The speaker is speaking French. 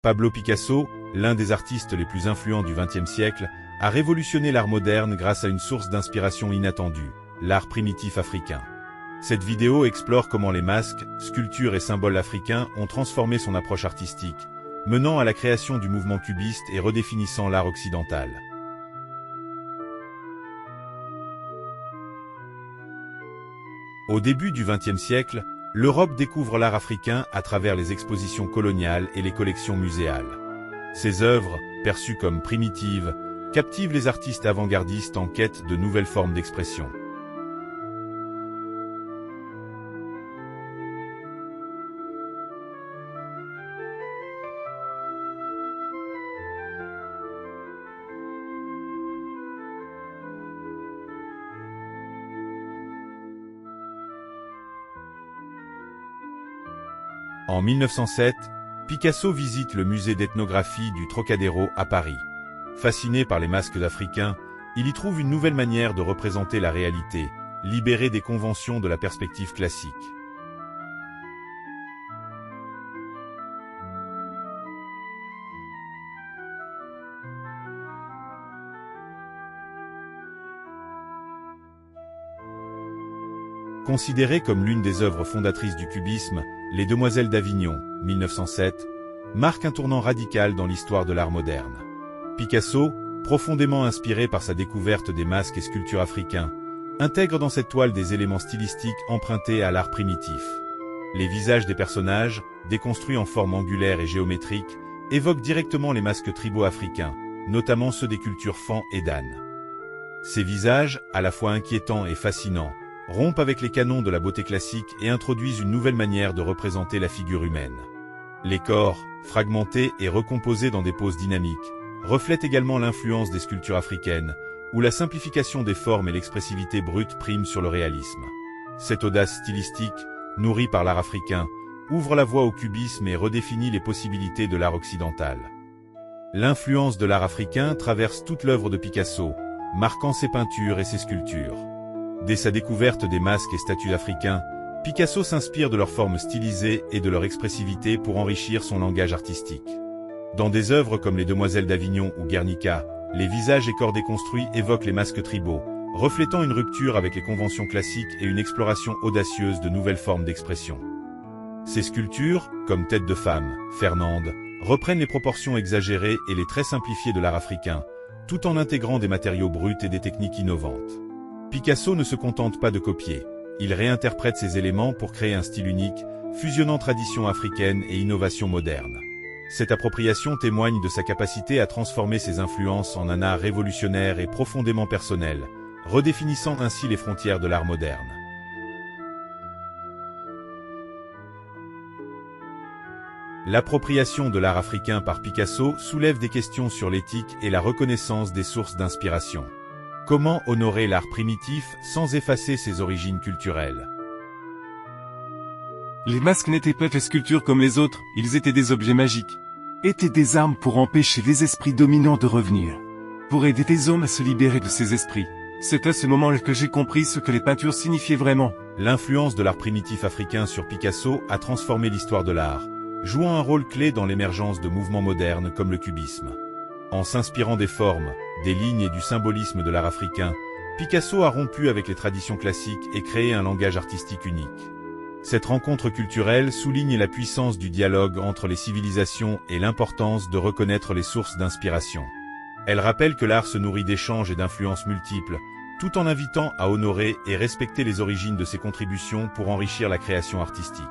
Pablo Picasso, l'un des artistes les plus influents du XXe siècle, a révolutionné l'art moderne grâce à une source d'inspiration inattendue, l'art primitif africain. Cette vidéo explore comment les masques, sculptures et symboles africains ont transformé son approche artistique, menant à la création du mouvement cubiste et redéfinissant l'art occidental. Au début du XXe siècle, l'Europe découvre l'art africain à travers les expositions coloniales et les collections muséales. Ces œuvres, perçues comme primitives, captivent les artistes avant-gardistes en quête de nouvelles formes d'expression. En 1907, Picasso visite le musée d'ethnographie du Trocadéro à Paris. Fasciné par les masques d'Africains, il y trouve une nouvelle manière de représenter la réalité, libérée des conventions de la perspective classique. Considérée comme l'une des œuvres fondatrices du cubisme, Les Demoiselles d'Avignon, 1907, marque un tournant radical dans l'histoire de l'art moderne. Picasso, profondément inspiré par sa découverte des masques et sculptures africains, intègre dans cette toile des éléments stylistiques empruntés à l'art primitif. Les visages des personnages, déconstruits en forme angulaire et géométrique, évoquent directement les masques tribaux africains, notamment ceux des cultures Fan et Dan. Ces visages, à la fois inquiétants et fascinants, rompent avec les canons de la beauté classique et introduisent une nouvelle manière de représenter la figure humaine. Les corps, fragmentés et recomposés dans des poses dynamiques, reflètent également l'influence des sculptures africaines, où la simplification des formes et l'expressivité brute priment sur le réalisme. Cette audace stylistique, nourrie par l'art africain, ouvre la voie au cubisme et redéfinit les possibilités de l'art occidental. L'influence de l'art africain traverse toute l'œuvre de Picasso, marquant ses peintures et ses sculptures. Dès sa découverte des masques et statues africains, Picasso s'inspire de leurs formes stylisées et de leur expressivité pour enrichir son langage artistique. Dans des œuvres comme Les Demoiselles d'Avignon ou Guernica, les visages et corps déconstruits évoquent les masques tribaux, reflétant une rupture avec les conventions classiques et une exploration audacieuse de nouvelles formes d'expression. Ces sculptures, comme Tête de femme, Fernande, reprennent les proportions exagérées et les traits simplifiés de l'art africain, tout en intégrant des matériaux bruts et des techniques innovantes. Picasso ne se contente pas de copier, il réinterprète ces éléments pour créer un style unique, fusionnant tradition africaine et innovation moderne. Cette appropriation témoigne de sa capacité à transformer ses influences en un art révolutionnaire et profondément personnel, redéfinissant ainsi les frontières de l'art moderne. L'appropriation de l'art africain par Picasso soulève des questions sur l'éthique et la reconnaissance des sources d'inspiration. Comment honorer l'art primitif sans effacer ses origines culturelles? Les masques n'étaient pas faits sculptures comme les autres, ils étaient des objets magiques. Étaient des armes pour empêcher les esprits dominants de revenir. Pour aider les hommes à se libérer de ces esprits. C'est à ce moment que j'ai compris ce que les peintures signifiaient vraiment. L'influence de l'art primitif africain sur Picasso a transformé l'histoire de l'art, jouant un rôle clé dans l'émergence de mouvements modernes comme le cubisme. En s'inspirant des formes, des lignes et du symbolisme de l'art africain, Picasso a rompu avec les traditions classiques et créé un langage artistique unique. Cette rencontre culturelle souligne la puissance du dialogue entre les civilisations et l'importance de reconnaître les sources d'inspiration. Elle rappelle que l'art se nourrit d'échanges et d'influences multiples, tout en invitant à honorer et respecter les origines de ses contributions pour enrichir la création artistique.